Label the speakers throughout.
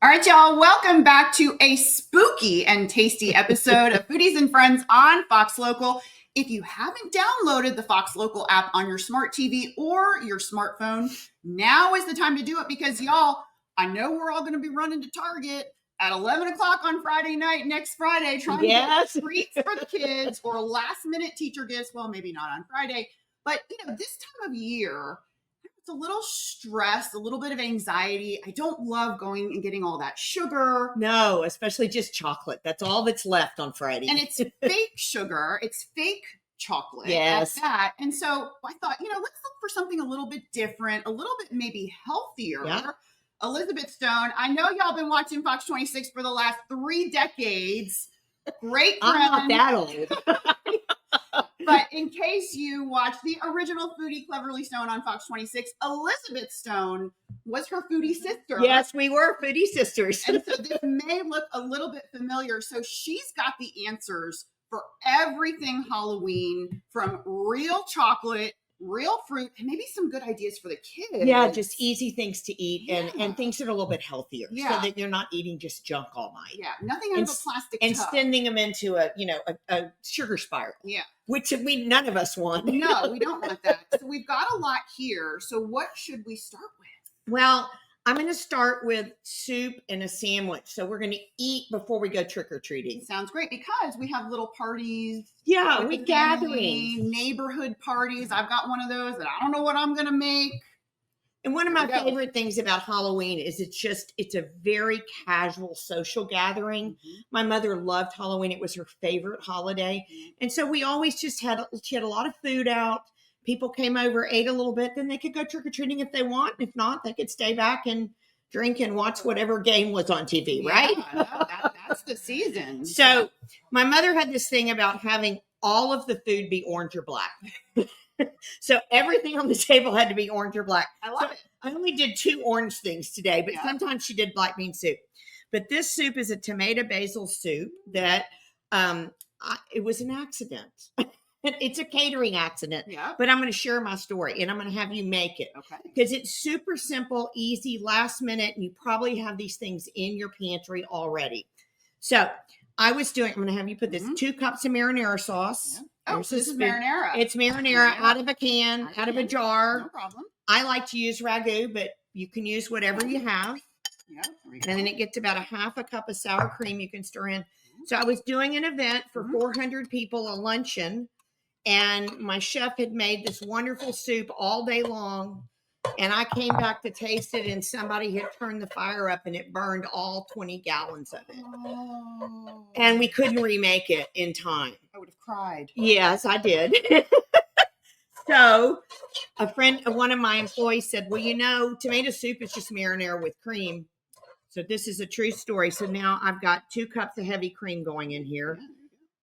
Speaker 1: All right, y'all, welcome back to a spooky and tasty episode of Foodies and Friends on Fox Local. If you haven't downloaded the Fox Local app on your smart TV or your smartphone, now is the time to do it because, y'all, I know we're all going to be running to Target at 11 o'clock on Friday night, next Friday, trying to get treats for the kids or last-minute teacher gifts. Well, maybe not on Friday, but, this time of year, it's a little stress, a little bit of anxiety. I don't love going and getting all that sugar.
Speaker 2: No, especially just chocolate. That's all that's left on Friday.
Speaker 1: And it's fake sugar. It's fake chocolate.
Speaker 2: Yes.
Speaker 1: At that. And so I thought, let's look for something a little bit different, a little bit maybe healthier.
Speaker 2: Yeah.
Speaker 1: Elizabeth Stone, I know y'all been watching Fox 26 for the last 3 decades. Great friend.
Speaker 2: I'm not that old.
Speaker 1: But in case you watched the original Foodie Cleverly Stone on Fox 26, Elizabeth Stone was her foodie sister.
Speaker 2: Yes, we were foodie sisters.
Speaker 1: And so this may look a little bit familiar. So she's got the answers for everything Halloween, from real chocolate, real fruit, and maybe some good ideas for the kids.
Speaker 2: Yeah, just easy things to eat and things that are a little bit healthier, so that you're not eating just junk all night.
Speaker 1: Yeah, nothing out of a plastic
Speaker 2: and
Speaker 1: tub.
Speaker 2: sending them into a sugar spiral.
Speaker 1: Yeah,
Speaker 2: which none of us want.
Speaker 1: No, we don't want that. So we've got a lot here. So what should we start with?
Speaker 2: Well, I'm going to start with soup and a sandwich. So we're going to eat before we go trick-or-treating.
Speaker 1: Sounds great, because we have little parties.
Speaker 2: Yeah, we gatherings.
Speaker 1: Neighborhood parties. I've got one of those that I don't know what I'm going to make.
Speaker 2: And one of my favorite things about Halloween is it's a very casual social gathering. Mm-hmm. My mother loved Halloween. It was her favorite holiday. Mm-hmm. And so we always she had a lot of food out. People came over, ate a little bit, then they could go trick-or-treating if they want. If not, they could stay back and drink and watch whatever game was on TV, right?
Speaker 1: That's the season.
Speaker 2: So my mother had this thing about having all of the food be orange or black. So everything on the table had to be orange or black.
Speaker 1: I love it.
Speaker 2: I only did 2 orange things today, but sometimes she did black bean soup. But this soup is a tomato basil soup that it was an accident. It's a catering accident, but I'm going to share my story and I'm going to have you make it.
Speaker 1: Okay.
Speaker 2: Because it's super simple, easy, last minute, and you probably have these things in your pantry already. So I'm going to have you put this 2 cups of marinara sauce.
Speaker 1: Yeah. Oh, this is marinara.
Speaker 2: It's marinara out of a can, out of a jar.
Speaker 1: No problem.
Speaker 2: I like to use ragu, but you can use whatever you have.
Speaker 1: Yeah.
Speaker 2: And then it gets about a half a cup of sour cream you can stir in. So I was doing an event for 400 people, a luncheon. And my chef had made this wonderful soup all day long. And I came back to taste it, and somebody had turned the fire up, and it burned all 20 gallons of it.
Speaker 1: Oh.
Speaker 2: And we couldn't remake it in time.
Speaker 1: I would have cried.
Speaker 2: Yes, I did. So one of my employees said, well, tomato soup is just marinara with cream. So this is a true story. So now I've got 2 cups of heavy cream going in here. Yeah.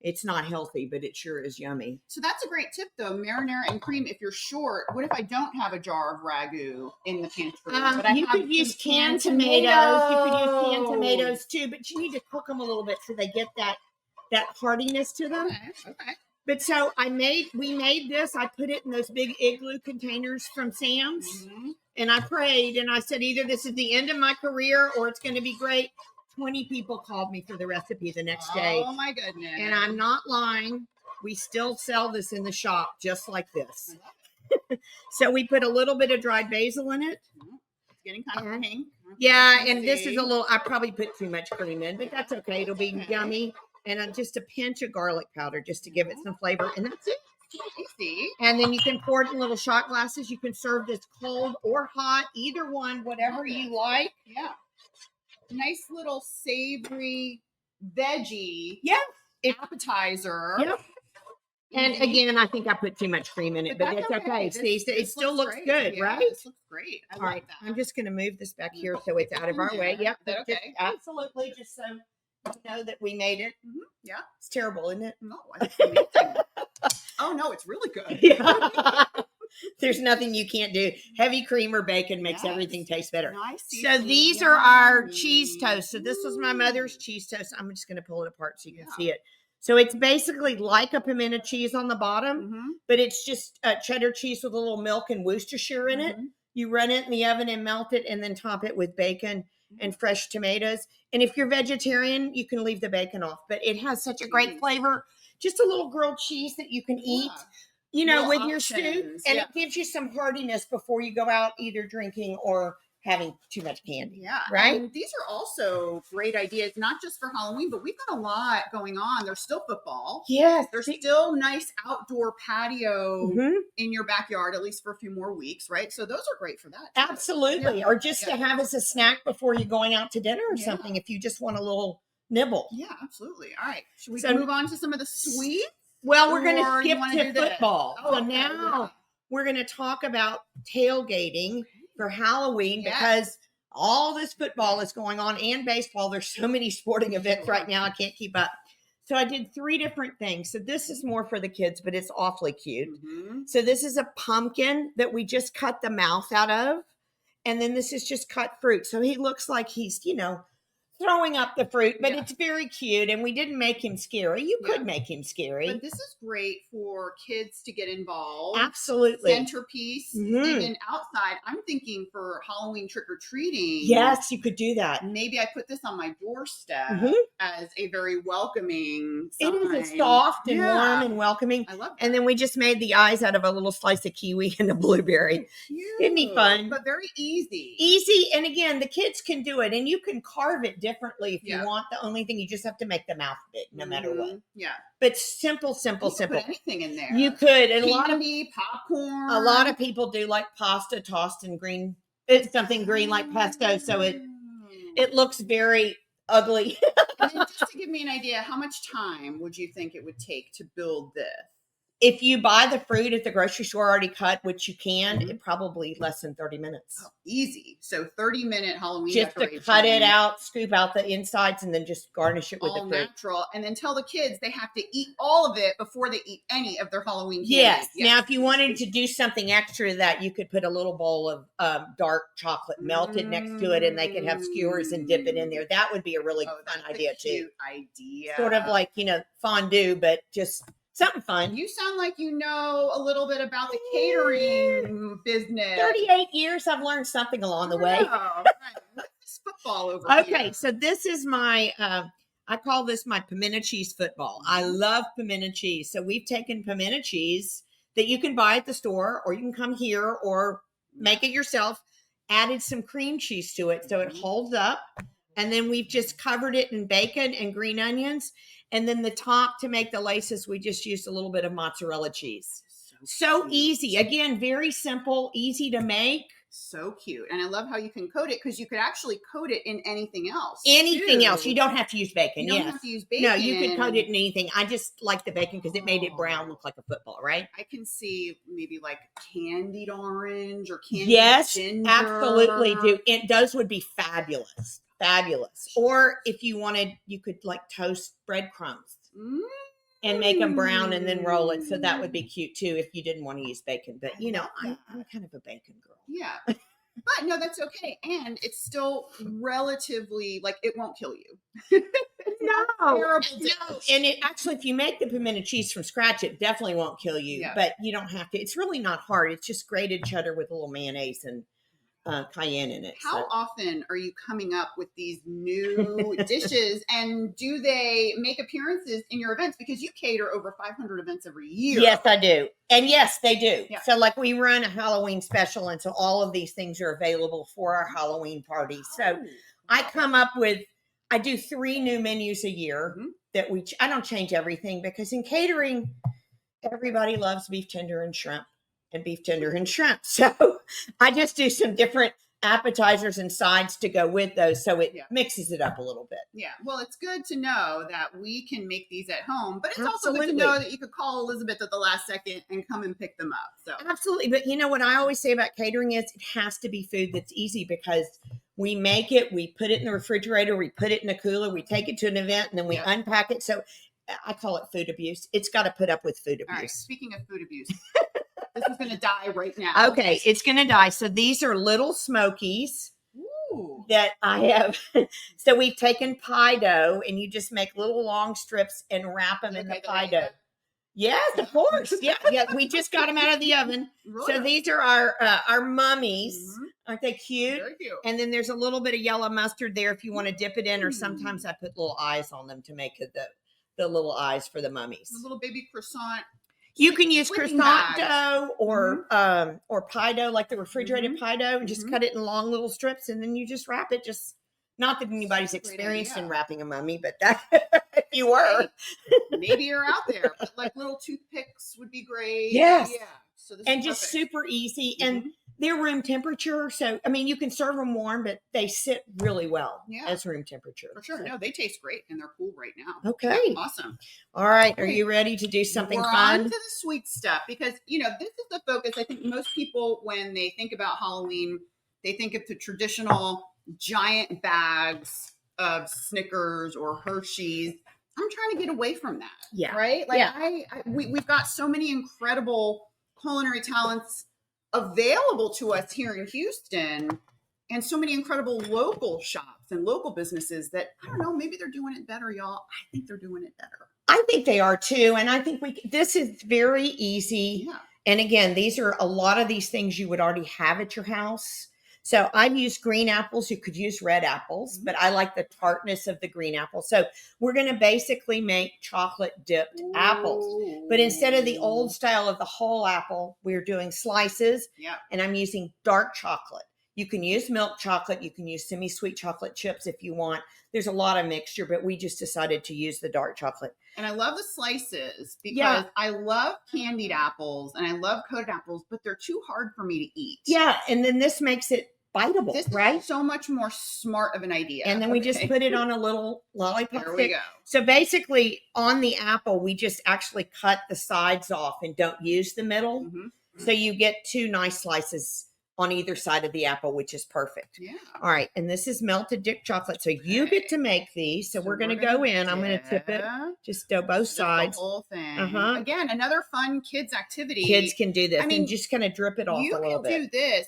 Speaker 2: It's not healthy, but it sure is yummy.
Speaker 1: So that's a great tip, though. Marinara and cream. If you're short, what if I don't have a jar of ragu in the pantry? But
Speaker 2: you could use canned tomatoes. You could use canned tomatoes too, but you need to cook them a little bit so they get that hardiness to them.
Speaker 1: Okay.
Speaker 2: But so we made this. I put it in those big igloo containers from Sam's, and I prayed and I said, either this is the end of my career or it's going to be great. 20 people called me for the recipe the next day.
Speaker 1: Oh my goodness.
Speaker 2: And I'm not lying. We still sell this in the shop just like this. So we put a little bit of dried basil in it.
Speaker 1: It's getting kind of pink.
Speaker 2: Yeah, and this is I probably put too much cream in, but that's okay. It'll be yummy. And just a pinch of garlic powder just to give it some flavor. And that's it.
Speaker 1: Easy.
Speaker 2: And then you can pour it in little shot glasses. You can serve this cold or hot, either one, whatever you like.
Speaker 1: Yeah. Nice little savory veggie appetizer.
Speaker 2: Yep. And again, I think I put too much cream in it, but it's okay. See, it still looks good, right?
Speaker 1: This looks great.
Speaker 2: All right. I'm just going to move this back here so it's out of our way. Yep.
Speaker 1: Okay.
Speaker 2: Absolutely. Just so you know that we made it.
Speaker 1: Yeah.
Speaker 2: It's terrible, isn't it?
Speaker 1: No, it's amazing. Oh, no, it's really good.
Speaker 2: Yeah. There's nothing you can't do. Heavy cream or bacon makes everything taste better.
Speaker 1: Nice.
Speaker 2: So these are our cheese toast. So this was my mother's cheese toast. I'm just going to pull it apart so you can see it. So it's basically like a pimento cheese on the bottom, but it's just cheddar cheese with a little milk and Worcestershire in it. You run it in the oven and melt it, and then top it with bacon and fresh tomatoes. And if you're vegetarian, you can leave the bacon off, but it has such a great flavor. Just a little grilled cheese that you can eat,
Speaker 1: Little
Speaker 2: with your stew,
Speaker 1: options,
Speaker 2: and it gives you some heartiness before you go out either drinking or having too much candy.
Speaker 1: Yeah.
Speaker 2: Right?
Speaker 1: And these are also great ideas, not just for Halloween, but we've got a lot going on. There's still football.
Speaker 2: Yes.
Speaker 1: There's still nice outdoor patio
Speaker 2: Mhm.
Speaker 1: in your backyard, at least for a few more weeks, right? So those are great for that. too.
Speaker 2: Absolutely.
Speaker 1: Yeah.
Speaker 2: Or just to have as a snack before you're going out to dinner or
Speaker 1: Yeah.
Speaker 2: something, if you just want a little nibble.
Speaker 1: Yeah, absolutely. All right. Should we
Speaker 2: So-
Speaker 1: move on to some of the sweets?
Speaker 2: Well, we're going
Speaker 1: Or
Speaker 2: to
Speaker 1: you
Speaker 2: skip
Speaker 1: wanna do
Speaker 2: to
Speaker 1: this?
Speaker 2: football.
Speaker 1: Oh,
Speaker 2: So
Speaker 1: okay,
Speaker 2: now we're going to talk about tailgating for Halloween
Speaker 1: Yes.
Speaker 2: because all this football is going on and baseball. There's so many sporting events right now. I can't keep up. So I did 3 different things. So this is more for the kids, but it's awfully cute.
Speaker 1: Mhm.
Speaker 2: So this is a pumpkin that we just cut the mouth out of. And then this is just cut fruit. So he looks like he's, throwing up the fruit, but
Speaker 1: Yeah.
Speaker 2: it's very cute. And we didn't make him scary. You
Speaker 1: Yeah.
Speaker 2: could make him scary.
Speaker 1: But this is great for kids to get involved.
Speaker 2: Absolutely.
Speaker 1: Centerpiece,
Speaker 2: Mhm.
Speaker 1: even outside. I'm thinking for Halloween trick or treating.
Speaker 2: Yes, you could do that.
Speaker 1: Maybe I put this on my doorstep
Speaker 2: Mhm.
Speaker 1: as a very welcoming
Speaker 2: It is
Speaker 1: sign.
Speaker 2: a soft and
Speaker 1: Yeah.
Speaker 2: warm and welcoming.
Speaker 1: I love that.
Speaker 2: And then we just made the eyes out of a little slice of kiwi and a blueberry.
Speaker 1: Cute.
Speaker 2: Isn't he fun?
Speaker 1: But very easy.
Speaker 2: Easy. And again, the kids can do it. And you can carve it differently if
Speaker 1: Yeah.
Speaker 2: you want. The only thing, you just have to make the mouth big no matter what.
Speaker 1: Mhm. Yeah.
Speaker 2: But simple, simple,
Speaker 1: You could
Speaker 2: simple.
Speaker 1: put anything in there.
Speaker 2: You could. And
Speaker 1: Candy, popcorn.
Speaker 2: a lot of people do like pasta tossed in green. It's something green like pesto. So it looks very ugly.
Speaker 1: And then just to give me an idea, how much time would you think it would take to build this?
Speaker 2: If you buy the fruit at the grocery store already cut, which you can,
Speaker 1: Mhm.
Speaker 2: it probably less than 30 minutes.
Speaker 1: Oh, easy. So 30-minute Halloween
Speaker 2: Just to
Speaker 1: decoration.
Speaker 2: cut it out, scoop out the insides, and then just garnish it with
Speaker 1: all
Speaker 2: the fruit.
Speaker 1: natural, and then tell the kids they have to eat all of it before they eat any of their Halloween candy.
Speaker 2: Yes. Now, if you wanted to do something extra to that, you could put a little bowl of dark chocolate melted next to it, and they could have skewers and dip it in there. That would be a really
Speaker 1: Oh,
Speaker 2: fun
Speaker 1: that's a
Speaker 2: idea too.
Speaker 1: cute idea.
Speaker 2: Sort of like fondue, but just something fun.
Speaker 1: You sound like you know a little bit about the catering business.
Speaker 2: 38 years, I've learned something along the way.
Speaker 1: Oh, right. What's this football over here?
Speaker 2: Okay, so this is my I call this my pimento cheese football. I love pimento cheese. So we've taken pimento cheese that you can buy at the store, or you can come here or make it yourself, added some cream cheese to it so it holds up, and then we've just covered it in bacon and green onions, and then the top to make the laces, we just used a little bit of mozzarella cheese. So
Speaker 1: cute.
Speaker 2: easy. Again, very simple, easy to make.
Speaker 1: So cute. And I love how you can coat it, because you could actually coat it in anything else.
Speaker 2: Anything
Speaker 1: too.
Speaker 2: else. You don't have to use bacon.
Speaker 1: You don't
Speaker 2: Yes.
Speaker 1: have to use bacon.
Speaker 2: No, you could coat it in anything. I just like the bacon because it made it brown, look like a football, right?
Speaker 1: I can see maybe like candied orange or candied
Speaker 2: Yes,
Speaker 1: ginger.
Speaker 2: absolutely do. And those would be fabulous. Fabulous. Or if you wanted, you could toast breadcrumbs and make them brown and then roll it. So that would be cute too if you didn't want to use bacon. But I'm kind of a bacon girl.
Speaker 1: Yeah. But no, that's okay. And it's still relatively, it won't kill you. Terrible dish.
Speaker 2: No. And it actually, if you make the pimento cheese from scratch, it definitely won't kill you.
Speaker 1: Yeah.
Speaker 2: But you don't have to. It's really not hard. It's just grated cheddar with a little mayonnaise and cayenne in it.
Speaker 1: How often are you coming up with these new dishes, and do they make appearances in your events? Because you cater over 500 events every year.
Speaker 2: Yes, I do. And yes, they do.
Speaker 1: Yeah.
Speaker 2: So we run a Halloween special. And so all of these things are available for our Halloween party. So I do 3 new menus a year that I don't change everything, because in catering, everybody loves beef tender and shrimp. So I just do some different appetizers and sides to go with those. So it mixes it up a little bit.
Speaker 1: Yeah. Well, it's good to know that we can make these at home, but it's also good to
Speaker 2: Absolutely.
Speaker 1: know that you could call Elizabeth at the last second and come and pick them up. So
Speaker 2: Absolutely. But what I always say about catering is it has to be food that's easy, because we make it, we put it in the refrigerator, we put it in a cooler, we take it to an event, and then we unpack it. So I call it food abuse. It's got to put up with food abuse.
Speaker 1: All right. Speaking of food abuse, this is going to die right now.
Speaker 2: Okay, it's going to die. So these are little smokies
Speaker 1: Ooh.
Speaker 2: that I have. So we've taken pie dough, and you just make little long strips and wrap them in the pie dough. Yes, of course. Yeah. We just got them out of the oven.
Speaker 1: Really?
Speaker 2: So these are our mummies.
Speaker 1: Mhm.
Speaker 2: Aren't they cute?
Speaker 1: Very cute.
Speaker 2: And then there's a little bit of yellow mustard there if you want to dip it in, or
Speaker 1: Mm.
Speaker 2: sometimes I put little eyes on them to make it the little eyes for the mummies.
Speaker 1: A little baby croissant.
Speaker 2: You can use
Speaker 1: Whipping
Speaker 2: croissant
Speaker 1: bags.
Speaker 2: dough or pie dough, like the refrigerated pie dough, and just
Speaker 1: Mhm.
Speaker 2: cut it in long little strips, and then you just wrap it. Just not that anybody's
Speaker 1: Great
Speaker 2: experienced in
Speaker 1: idea.
Speaker 2: wrapping a mummy, but that if you were,
Speaker 1: Maybe you're out there, but like little toothpicks would be great.
Speaker 2: Yes.
Speaker 1: Yeah. So this
Speaker 2: and
Speaker 1: is
Speaker 2: just
Speaker 1: perfect.
Speaker 2: super easy, and
Speaker 1: Mhm.
Speaker 2: they're room temperature. So I mean, you can serve them warm, but they sit really well
Speaker 1: Yeah.
Speaker 2: as room temperature.
Speaker 1: For sure.
Speaker 2: So-
Speaker 1: No, they taste great and they're cool right now.
Speaker 2: Okay.
Speaker 1: Yeah, awesome.
Speaker 2: All right. Are you ready to do something
Speaker 1: We're
Speaker 2: fun?
Speaker 1: on to the sweet stuff because, this is the focus. I think most people, when they think about Halloween, they think of the traditional giant bags of Snickers or Hershey's. I'm trying to get away from that.
Speaker 2: Yeah.
Speaker 1: Right? Like
Speaker 2: Yeah.
Speaker 1: we've got so many incredible culinary talents available to us here in Houston, and so many incredible local shops and local businesses that, I don't know, maybe they're doing it better, y'all. I think they're doing it better.
Speaker 2: I think they are too, and I think this is very easy.
Speaker 1: Yeah.
Speaker 2: And again, these are a lot of these things you would already have at your house. So I've used green apples. You could use red apples, but I like the tartness of the green apple. So we're going to basically make chocolate dipped apples. But instead of the old style of the whole apple, we're doing slices.
Speaker 1: Yeah.
Speaker 2: And I'm using dark chocolate. You can use milk chocolate. You can use semi-sweet chocolate chips if you want. There's a lot of mixture, but we just decided to use the dark chocolate.
Speaker 1: And I love the slices because
Speaker 2: Yeah.
Speaker 1: I love candied apples and I love coated apples, but they're too hard for me to eat.
Speaker 2: Yeah, and then this makes it biteable,
Speaker 1: This
Speaker 2: right?
Speaker 1: is so much more smart of an idea.
Speaker 2: And then we just put it on a little lollipop
Speaker 1: There we
Speaker 2: stick.
Speaker 1: go.
Speaker 2: So basically, on the apple, we just actually cut the sides off and don't use the middle.
Speaker 1: Mhm.
Speaker 2: So you get two nice slices on either side of the apple, which is perfect.
Speaker 1: Yeah.
Speaker 2: All right, and this is melted dip chocolate. So you get to make these. So we're going to go in. I'm going to tip it. Just do both
Speaker 1: Just
Speaker 2: sides.
Speaker 1: The whole thing.
Speaker 2: Uh-huh.
Speaker 1: Again, another fun kids activity.
Speaker 2: Kids can do this.
Speaker 1: I mean,
Speaker 2: and just kind of drip it off
Speaker 1: you
Speaker 2: a little
Speaker 1: can
Speaker 2: bit.
Speaker 1: do this.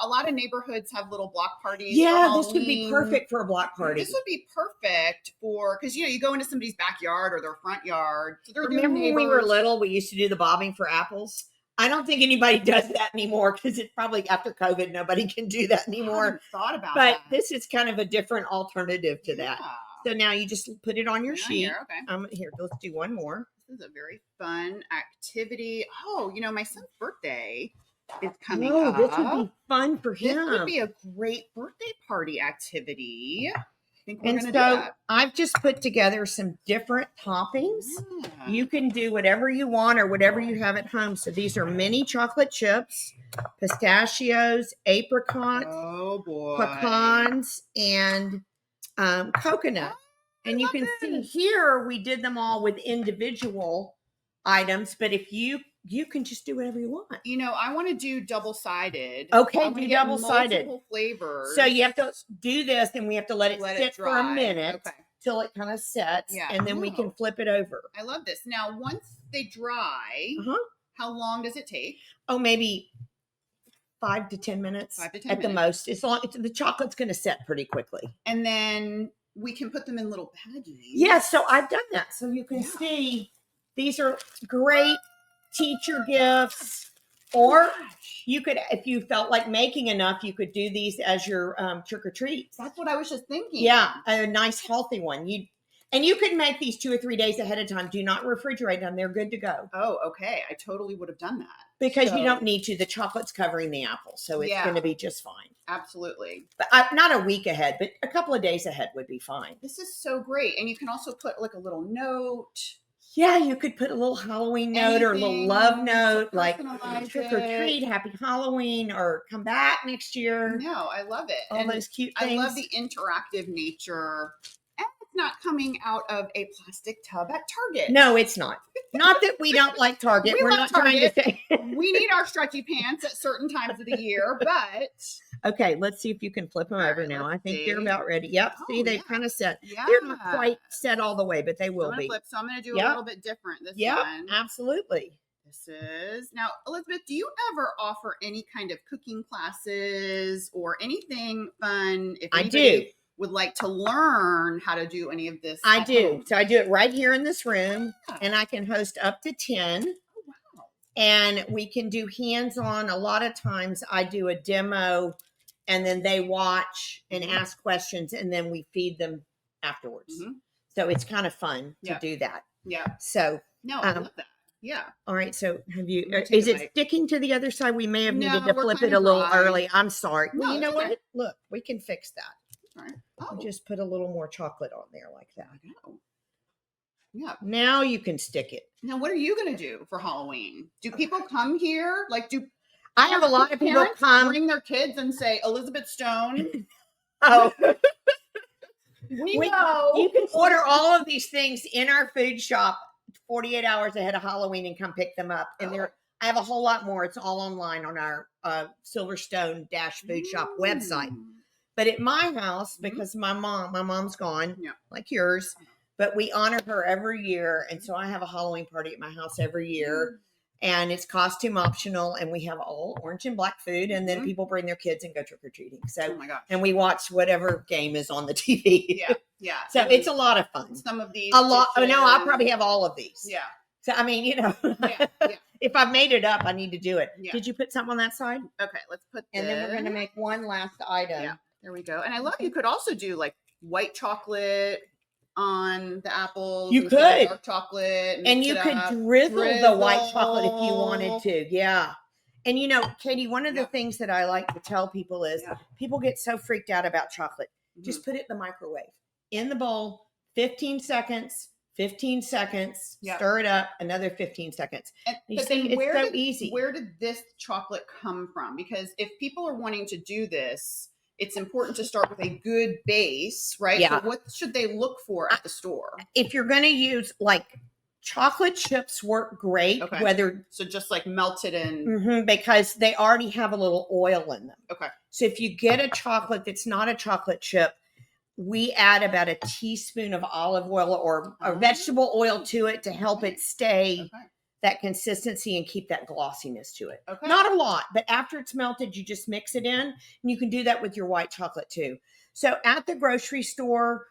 Speaker 1: A lot of neighborhoods have little block parties.
Speaker 2: Yeah,
Speaker 1: for
Speaker 2: this would be
Speaker 1: Halloween.
Speaker 2: perfect for a block party.
Speaker 1: This would be perfect because you go into somebody's backyard or their front yard. So they're their
Speaker 2: Remember when we were
Speaker 1: neighbors.
Speaker 2: little, we used to do the bobbing for apples? I don't think anybody does that anymore because it's probably after COVID, nobody can do that
Speaker 1: I
Speaker 2: anymore.
Speaker 1: haven't thought about
Speaker 2: But
Speaker 1: that.
Speaker 2: this is kind of a different alternative to that.
Speaker 1: Yeah.
Speaker 2: So now you just put it on your
Speaker 1: Yeah,
Speaker 2: sheet.
Speaker 1: here, okay.
Speaker 2: Here, let's do one more.
Speaker 1: This is a very fun activity. Oh, my son's birthday is coming
Speaker 2: Oh,
Speaker 1: up.
Speaker 2: this would be fun for
Speaker 1: This
Speaker 2: him.
Speaker 1: would be a great birthday party activity. I think we're
Speaker 2: And
Speaker 1: going
Speaker 2: so
Speaker 1: to do that.
Speaker 2: I've just put together some different toppings.
Speaker 1: Yeah.
Speaker 2: You can do whatever you want or whatever you have at home. So these are mini chocolate chips, pistachios, apricots,
Speaker 1: Oh boy.
Speaker 2: pecans, and coconut. And you can see here we did them all with individual items, but if you can just do whatever you want.
Speaker 1: I want to do double-sided.
Speaker 2: Okay,
Speaker 1: I wanna
Speaker 2: do
Speaker 1: get
Speaker 2: double-sided.
Speaker 1: multiple flavors.
Speaker 2: So you have to do this, and we have to let it
Speaker 1: Let
Speaker 2: sit
Speaker 1: it
Speaker 2: for a
Speaker 1: dry.
Speaker 2: minute
Speaker 1: Okay.
Speaker 2: till it kind of sets,
Speaker 1: Yeah.
Speaker 2: and then we can flip it over.
Speaker 1: I love this. Now, once they dry,
Speaker 2: Uh-huh.
Speaker 1: how long does it take?
Speaker 2: Oh, maybe 5 to 10 minutes
Speaker 1: 5 to 10
Speaker 2: at the
Speaker 1: minutes.
Speaker 2: most. As long the chocolate's going to set pretty quickly.
Speaker 1: And then we can put them in little baggies.
Speaker 2: Yeah, so I've done that. So you can
Speaker 1: Yeah.
Speaker 2: see these are great teacher gifts, or you could, if you felt like making enough, you could do these as your trick or treats.
Speaker 1: That's what I was just thinking.
Speaker 2: Yeah, a nice healthy one. You could make these 2 or 3 days ahead of time. Do not refrigerate them; they're good to go.
Speaker 1: Oh, okay. I totally would have done that.
Speaker 2: Because
Speaker 1: So-
Speaker 2: you don't need to. The chocolate's covering the apple, so it's
Speaker 1: Yeah.
Speaker 2: going to be just fine.
Speaker 1: Absolutely.
Speaker 2: But not a week ahead, but a couple of days ahead would be fine.
Speaker 1: This is so great. And you can also put like a little note.
Speaker 2: Yeah, you could put a little Halloween note or a little
Speaker 1: Anything
Speaker 2: love
Speaker 1: to
Speaker 2: note, like
Speaker 1: personalize
Speaker 2: trick or
Speaker 1: it.
Speaker 2: treat, happy Halloween, or come back next year.
Speaker 1: No, I love it.
Speaker 2: All those cute
Speaker 1: I
Speaker 2: things.
Speaker 1: love the interactive nature. And it's not coming out of a plastic tub at Target.
Speaker 2: No, it's not. Not that we don't like Target.
Speaker 1: We
Speaker 2: We're
Speaker 1: love
Speaker 2: not trying to say.
Speaker 1: We need our stretchy pants at certain times of the year, but
Speaker 2: Okay, let's see if you can flip them
Speaker 1: All
Speaker 2: over
Speaker 1: right,
Speaker 2: now. I
Speaker 1: let's
Speaker 2: think they're
Speaker 1: see.
Speaker 2: about ready. Yep. See,
Speaker 1: Oh,
Speaker 2: they've
Speaker 1: yeah.
Speaker 2: kind of set.
Speaker 1: yeah.
Speaker 2: They're not quite set all the way, but they will
Speaker 1: I'm gonna
Speaker 2: be.
Speaker 1: flip, so I'm going to do a
Speaker 2: Yep.
Speaker 1: little bit different this
Speaker 2: Yep,
Speaker 1: one.
Speaker 2: absolutely.
Speaker 1: This is now, Elizabeth. Do you ever offer any kind of cooking classes or anything fun? If
Speaker 2: I
Speaker 1: anybody
Speaker 2: do.
Speaker 1: would like to learn how to do any of this,
Speaker 2: I do.
Speaker 1: home.
Speaker 2: So I do it right here in this room,
Speaker 1: Yeah.
Speaker 2: and I can host up to 10.
Speaker 1: Oh, wow.
Speaker 2: And we can do hands-on. A lot of times I do a demo and then they watch and ask questions and then we feed them afterwards. So it's kind of fun to do that.
Speaker 1: Yeah.
Speaker 2: So
Speaker 1: no, I love that. Yeah.
Speaker 2: All right. So have you,
Speaker 1: I'm gonna take
Speaker 2: is
Speaker 1: a
Speaker 2: it
Speaker 1: bite.
Speaker 2: sticking to the other side? We may have
Speaker 1: No,
Speaker 2: needed to
Speaker 1: we're
Speaker 2: flip
Speaker 1: kind
Speaker 2: it a
Speaker 1: of
Speaker 2: little
Speaker 1: dry.
Speaker 2: early. I'm sorry.
Speaker 1: No,
Speaker 2: Well, you know
Speaker 1: it's okay.
Speaker 2: what? Look, we can fix that.
Speaker 1: All right. Oh,
Speaker 2: We'll just put a little more chocolate on there like that.
Speaker 1: yeah.
Speaker 2: Now you can stick it.
Speaker 1: Now, what are you going to do for Halloween? Do people come here? Like, do
Speaker 2: I have a lot of people
Speaker 1: parents
Speaker 2: come.
Speaker 1: bring their kids and say, Elizabeth Stone?
Speaker 2: Oh,
Speaker 1: we know.
Speaker 2: You can order all of these things in our food shop 48 hours ahead of Halloween and come pick them up. And I have a whole lot more. It's all online on our SilverStone Food Shop website. But at my house, because my mom's gone, like yours, but we honor her every year. And so I have a Halloween party at my house every year. And it's costume optional. And we have all orange and black food. And then people bring their kids and go trick-or-treating. So,
Speaker 1: oh my gosh.
Speaker 2: And we watch whatever game is on the TV.
Speaker 1: Yeah. Yeah.
Speaker 2: So it's a lot of fun.
Speaker 1: Some of these.
Speaker 2: A lot. Oh, no, I'll
Speaker 1: dishes.
Speaker 2: probably have all of these.
Speaker 1: Yeah.
Speaker 2: So, I mean,
Speaker 1: Yeah.
Speaker 2: if I made it up, I need to do it.
Speaker 1: Yeah.
Speaker 2: Did you put something on that side?
Speaker 1: Okay, let's put
Speaker 2: And then we're going to make one last item.
Speaker 1: Yeah. There we go. And I love you could also do like white chocolate on the apples.
Speaker 2: You
Speaker 1: instead of
Speaker 2: could.
Speaker 1: dark chocolate.
Speaker 2: And you could drizzle the white chocolate if you wanted to. Yeah. And you know, Katie, one of the things that I like to tell people is people get so freaked out about chocolate. Just put it in the microwave. In the bowl, 15 seconds, 15 seconds, stir it up, another 15 seconds.
Speaker 1: And,
Speaker 2: it's so easy.
Speaker 1: Where did this chocolate come from? Because if people are wanting to do this, it's important to start with a good base, right?
Speaker 2: Yeah.
Speaker 1: So what should they look for at the store?
Speaker 2: If you're going to use like chocolate chips work great, whether
Speaker 1: so just like melted in
Speaker 2: because they already have a little oil in them.
Speaker 1: Okay.
Speaker 2: So if you get a chocolate that's not a chocolate chip, we add about a teaspoon of olive oil or vegetable oil to it to help it stay that consistency and keep that glossiness to it.
Speaker 1: Okay.
Speaker 2: Not a lot, but after it's melted, you just mix it in, and you can do that with your white chocolate too. So at the grocery store,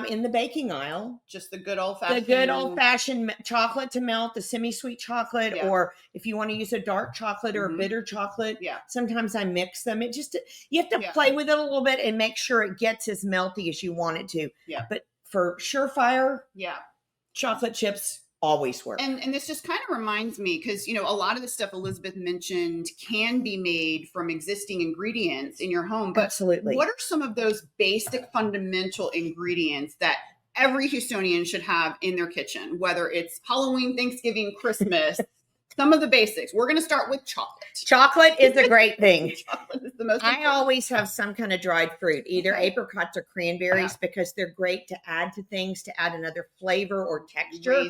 Speaker 2: in the baking aisle,
Speaker 1: just the good old-fashioned
Speaker 2: chocolate to melt, the semi-sweet chocolate, or if you want to use a dark chocolate or a bitter chocolate, sometimes I mix them. It just, you have to play with it a little bit and make sure it gets as melty as you want it to.
Speaker 1: Yeah.
Speaker 2: But for surefire, chocolate chips always work.
Speaker 1: And this just kind of reminds me, because, you know, a lot of the stuff Elizabeth mentioned can be made from existing ingredients in your home. But
Speaker 2: absolutely.
Speaker 1: What are some of those basic fundamental ingredients that every Houstonian should have in their kitchen, whether it's Halloween, Thanksgiving, Christmas? Some of the basics. We're going to start with chocolate.
Speaker 2: Chocolate is a great thing.
Speaker 1: Chocolate is the most important.
Speaker 2: I always have some kind of dried fruit, either apricots or cranberries, because they're great to add to things, to add another flavor or texture.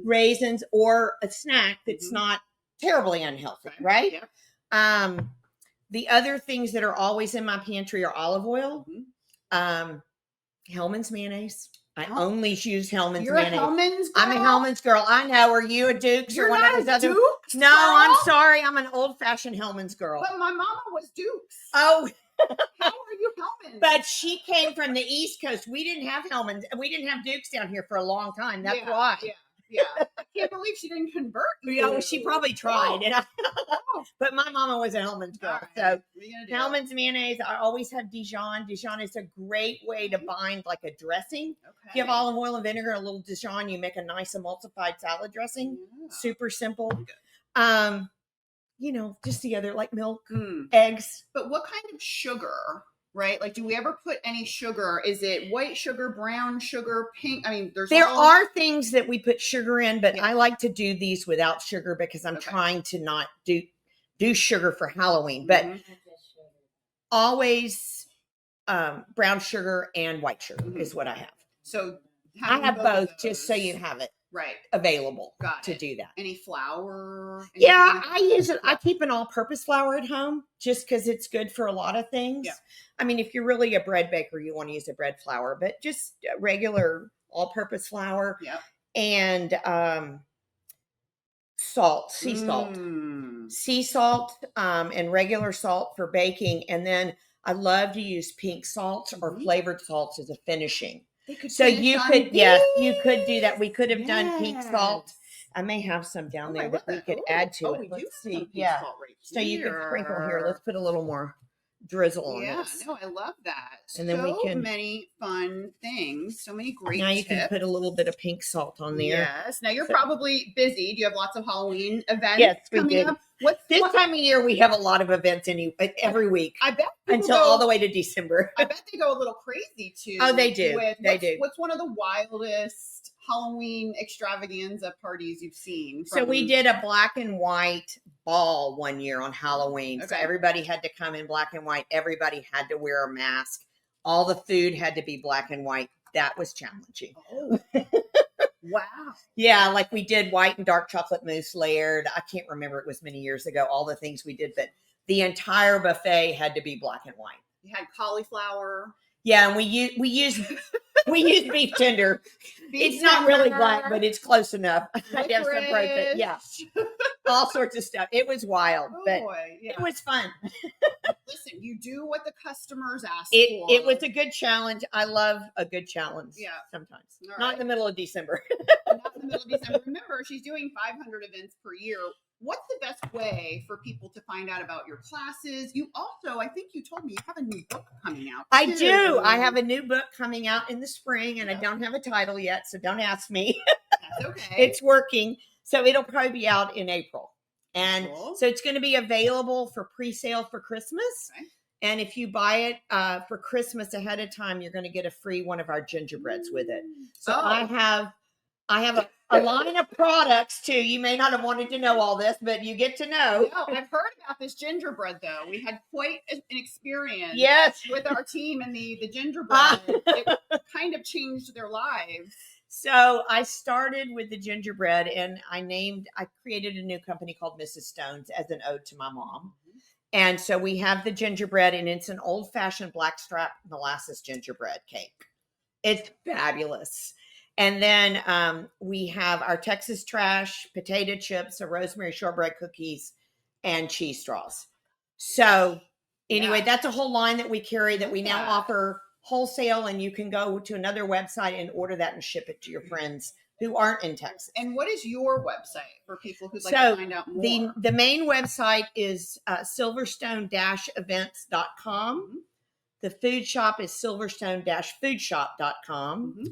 Speaker 2: Raisins, or a snack that's not terribly unhealthy, right? Yeah. The other things that are always in my pantry are olive oil, Hellman's mayonnaise. I only use Hellman's
Speaker 1: You're
Speaker 2: mayonnaise.
Speaker 1: A Hellman's girl?
Speaker 2: I'm a Hellman's girl. I know. Are you a Duke's
Speaker 1: You're
Speaker 2: or one
Speaker 1: not
Speaker 2: of those other?
Speaker 1: Duke's
Speaker 2: No,
Speaker 1: girl?
Speaker 2: I'm sorry. I'm an old-fashioned Hellman's girl.
Speaker 1: But my mama was Duke's.
Speaker 2: Oh.
Speaker 1: How are you Hellman's?
Speaker 2: But she came from the East Coast. We didn't have Hellman's. We didn't have Duke's down here for a long time. That's why.
Speaker 1: Yeah. I can't believe she didn't convert.
Speaker 2: Yeah, she probably tried. But my mama was a Hellman's girl. So Hellman's mayonnaise, I always have Dijon. Dijon is a great way to bind like a dressing. If you have olive oil and vinegar, a little Dijon, you make a nice emulsified salad dressing. Super simple. You know, just the other, like milk, eggs.
Speaker 1: But what kind of sugar? Right? Like, do we ever put any sugar? Is it white sugar, brown sugar, pink? I mean, there
Speaker 2: are things that we put sugar in, but I like to do these without sugar because I'm trying to not do sugar for Halloween. But always brown sugar and white sugar is what I have.
Speaker 1: So
Speaker 2: I have both just so you have it available to do that.
Speaker 1: Any flour?
Speaker 2: Yeah, I use it. I keep an all-purpose flour at home just because it's good for a lot of things. Yeah. I mean, if you're really a bread baker, you want to use a bread flour, but just regular all-purpose flour and salt, sea salt, and regular salt for baking. And then I love to use pink salts or flavored salts as a finishing. So you could, you could do that. We could have done pink salt. I may have some down there that we could add to it.
Speaker 1: We do
Speaker 2: Let's
Speaker 1: have
Speaker 2: see.
Speaker 1: some pink salt right
Speaker 2: So you could sprinkle here. Let's put a little more drizzle on this.
Speaker 1: No, I love that.
Speaker 2: And then we can,
Speaker 1: many fun things. So many great
Speaker 2: now you
Speaker 1: tips.
Speaker 2: can put a little bit of pink salt on there.
Speaker 1: Yes. Now you're probably busy. Do you have lots of Halloween events coming up?
Speaker 2: This time of year, we have a lot of events every week.
Speaker 1: I bet
Speaker 2: until all the way to December.
Speaker 1: I bet they go a little crazy too.
Speaker 2: Oh, they do. They do.
Speaker 1: What's one of the wildest Halloween extravaganza parties you've seen?
Speaker 2: So we did a black and white ball one year on Halloween. Okay. So everybody had to come in black and white. Everybody had to wear a mask. All the food had to be black and white. That was challenging.
Speaker 1: Oh. Wow.
Speaker 2: Yeah, like we did white and dark chocolate mousse layered. I can't remember, it was many years ago, all the things we did, but the entire buffet had to be black and white.
Speaker 1: You had cauliflower.
Speaker 2: Yeah, and we use beef tender. It's not really black, but it's close enough. I have some protein. Yeah. All sorts of stuff. It was wild, but it was fun.
Speaker 1: Listen, you do what the customers ask for.
Speaker 2: It was a good challenge. I love a good challenge.
Speaker 1: Yeah.
Speaker 2: Sometimes. Not in the middle of December.
Speaker 1: Not in the middle of December. Remember, she's doing 500 events per year. What's the best way for people to find out about your classes? You also, I think you told me you have a new book coming out.
Speaker 2: I do. I have a new book coming out in the spring, and I don't have a title yet, so don't ask me.
Speaker 1: That's okay.
Speaker 2: It's working. So it'll probably be out in April. And so it's going to be available for pre-sale for Christmas. Okay. And if you buy it for Christmas ahead of time, you're going to get a free one of our gingerbreads with it. So I have a line of products too. You may not have wanted to know all this, but you get to know.
Speaker 1: No, I've heard about this gingerbread though. We had quite an experience with our team and the gingerbread. It kind of changed their lives.
Speaker 2: So I started with the gingerbread, and I created a new company called Mrs. Stone's as an ode to my mom. And so we have the gingerbread, and it's an old-fashioned blackstrap molasses gingerbread cake. It's fabulous. And then we have our Texas trash, potato chips, a rosemary shortbread cookies, and cheese straws. So anyway, that's a whole line that we carry that we now offer wholesale, and you can go to another website and order that and ship it to your friends who aren't in Texas.
Speaker 1: And what is your website for people who'd like to find out more?
Speaker 2: The main website is silverstone-events.com. The food shop is silverstone-foodshop.com.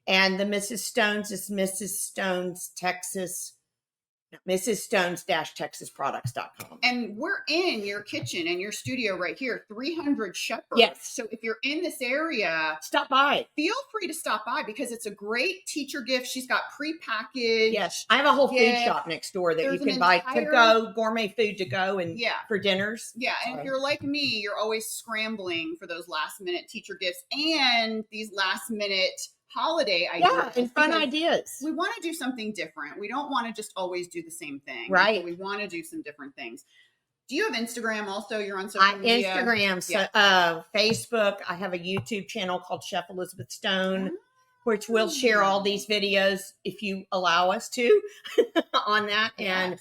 Speaker 2: And the Mrs. Stone's is Mrs. Stone's-texasproducts.com.
Speaker 1: And we're in your kitchen and your studio right here, 300 Shepherd.
Speaker 2: Yes.
Speaker 1: So if you're in this area,
Speaker 2: stop by.
Speaker 1: Feel free to stop by because it's a great teacher gift. She's got prepackaged.
Speaker 2: Yes. I have a whole food shop next door that you can buy to go, gourmet food to go and for dinners.
Speaker 1: Yeah. And if you're like me, you're always scrambling for those last minute teacher gifts and these last minute holiday ideas.
Speaker 2: Yeah, and fun ideas.
Speaker 1: We want to do something different. We don't want to just always do the same thing.
Speaker 2: Right.
Speaker 1: We want to do some different things. Do you have Instagram also? You're on social media?
Speaker 2: Instagram, Facebook. I have a YouTube channel called Chef Elizabeth Stone, which will share all these videos if you allow us to on that. And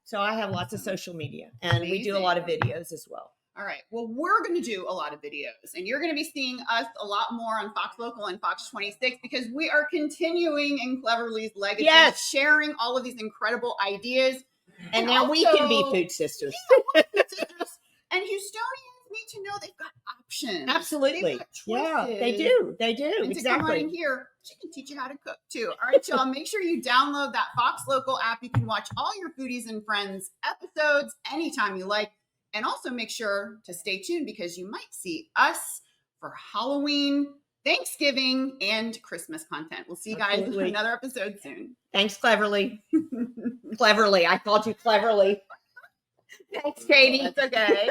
Speaker 2: so I have lots of social media, and we do a lot of videos as well.
Speaker 1: All right. Well, we're going to do a lot of videos, and you're going to be seeing us a lot more on Fox Local and Fox 26 because we are continuing in Cleverly's legacy, sharing all of these incredible ideas.
Speaker 2: And now we can be food sisters.
Speaker 1: Yeah, food sisters. And Houstonians need to know they've got options.
Speaker 2: Absolutely. They do. They do.
Speaker 1: And
Speaker 2: exactly.
Speaker 1: To come on in here, she can teach you how to cook too. All right, y'all. Make sure you download that Fox Local app. You can watch all your Foodies and Friends episodes anytime you like. And also make sure to stay tuned because you might see us for Halloween, Thanksgiving, and Christmas content. We'll see you guys in another episode soon.
Speaker 2: Thanks, Cleverly. Cleverly. I called you Cleverly. Thanks, Katie.
Speaker 1: That's okay.